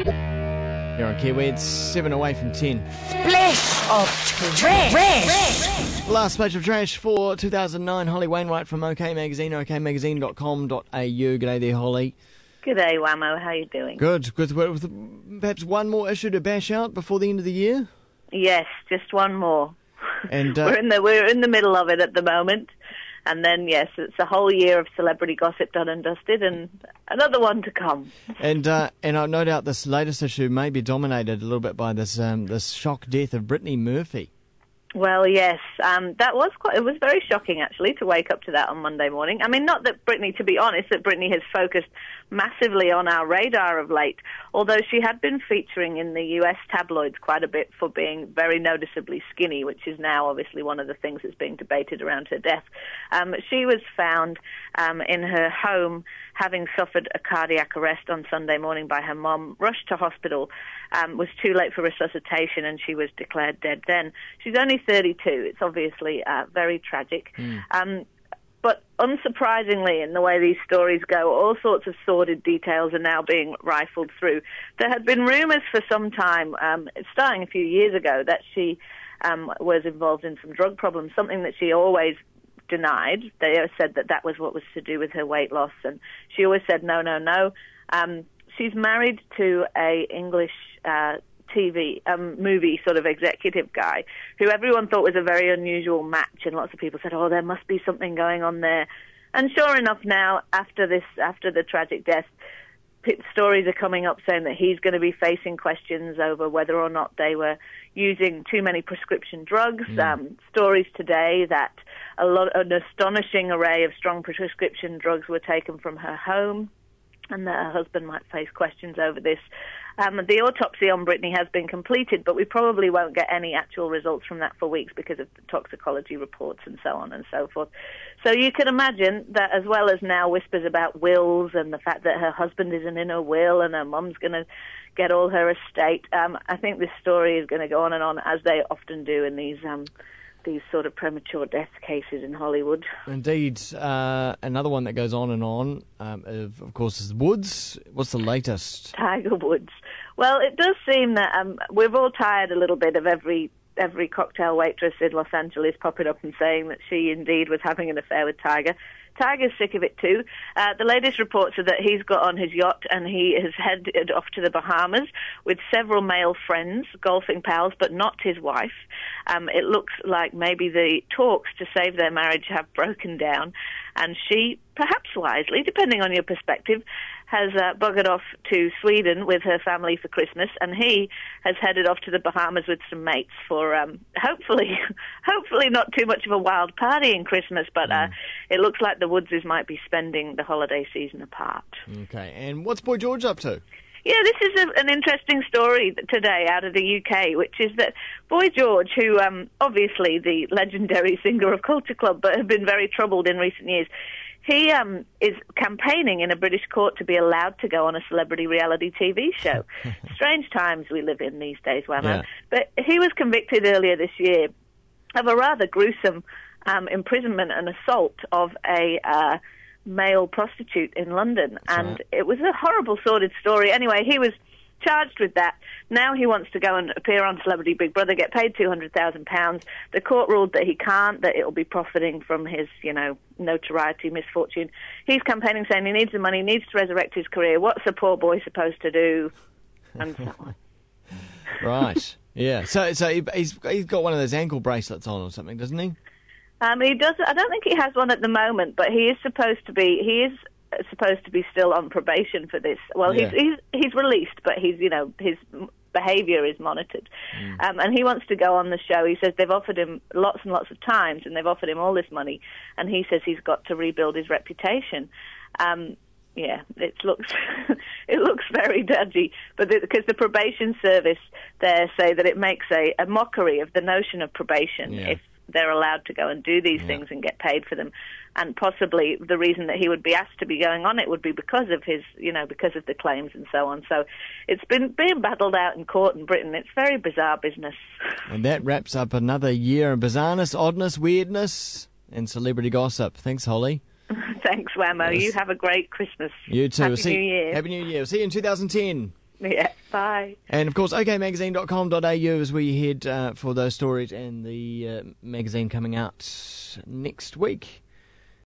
Here on Kiwi, it's 7 away from 10. Splash of trash. Last splash of trash for 2009. Holly Wainwright from OK Magazine, okmagazine.com.au. G'day there, Holly. G'day, Wammo. How are you doing? Good. With perhaps one more issue to bash out before the end of the year? Yes, just one more. And we're in the middle of it at the moment. And then, yes, it's a whole year of celebrity gossip done and dusted, and another one to come. And I no doubt this latest issue may be dominated a little bit by this shock death of Brittany Murphy. Well, yes, it was very shocking, actually, to wake up to that on Monday morning. I mean, not that Brittany, to be honest, that Brittany has focused massively on our radar of late, although she had been featuring in the US tabloids quite a bit for being very noticeably skinny, which is now obviously one of the things that's being debated around her death. She was found in her home having suffered a cardiac arrest on Sunday morning by her mom, rushed to hospital, was too late for resuscitation, and she was declared dead then. She's only 32. It's obviously very tragic. But unsurprisingly, in the way these stories go, all sorts of sordid details are now being rifled through. There had been rumours for some time, starting a few years ago, that she was involved in some drug problems, something that she always denied. They said that was what was to do with her weight loss, and she always said no. She's married to a English movie sort of executive guy who everyone thought was a very unusual match, and lots of people said, oh, there must be something going on there. And sure enough, now after the tragic death, stories are coming up saying that he's going to be facing questions over whether or not they were using too many prescription drugs. Stories today that an astonishing array of strong prescription drugs were taken from her home, and that her husband might face questions over this. The autopsy on Brittany has been completed, but we probably won't get any actual results from that for weeks because of the toxicology reports and so on and so forth. So you can imagine that, as well as now whispers about wills and the fact that her husband isn't in a will and her mum's going to get all her estate, I think this story is going to go on and on, as they often do in these sort of premature death cases in Hollywood. Indeed. Another one that goes on and on, of course, is Woods. What's the latest? Tiger Woods. Well, it does seem that we've all tired a little bit of every cocktail waitress in Los Angeles popping up and saying that she indeed was having an affair with Tiger. Tiger's sick of it too. The latest reports are that he's got on his yacht and he has headed off to the Bahamas with several male friends, golfing pals, but not his wife. It looks like maybe the talks to save their marriage have broken down, and she, perhaps wisely, depending on your perspective, has buggered off to Sweden with her family for Christmas, and he has headed off to the Bahamas with some mates for hopefully not too much of a wild party in Christmas, but it looks like the Woodses might be spending the holiday season apart. Okay, and what's Boy George up to? Yeah, this is an interesting story today out of the UK, which is that Boy George, who obviously the legendary singer of Culture Club, but had been very troubled in recent years, he is campaigning in a British court to be allowed to go on a celebrity reality TV show. Strange times we live in these days, Wammo. Yeah. But he was convicted earlier this year of a rather gruesome imprisonment and assault of a male prostitute in London. That's and right. It was a horrible, sordid story. Anyway, he was charged with that. Now he wants to go and appear on Celebrity Big Brother, get paid £200,000. The court ruled that he can't, that it'll be profiting from his, notoriety, misfortune. He's campaigning saying he needs the money, needs to resurrect his career. What's a poor boy supposed to do? And so on. Right. Yeah. So he's got one of those ankle bracelets on or something, doesn't he? He does. I don't think he has one at the moment, but he is supposed to be. He is supposed to be still on probation for this. Well, yeah. he's released, but his behaviour is monitored, and he wants to go on the show. He says they've offered him lots and lots of times, and they've offered him all this money, and he says he's got to rebuild his reputation. Yeah, it looks very dodgy, but because the probation service there say that it makes a mockery of the notion of probation if they're allowed to go and do these things and get paid for them. And possibly the reason that he would be asked to be going on it would be because of his, because of the claims and so on. So it's been being battled out in court in Britain. It's very bizarre business. And that wraps up another year of bizarreness, oddness, weirdness, and celebrity gossip. Thanks, Holly. Thanks, Wammo. Yes. You have a great Christmas. You too. Happy New Year. Happy New Year. See you in 2010. Yeah, bye. And, of course, okmagazine.com.au is where you head for those stories and the magazine coming out next week.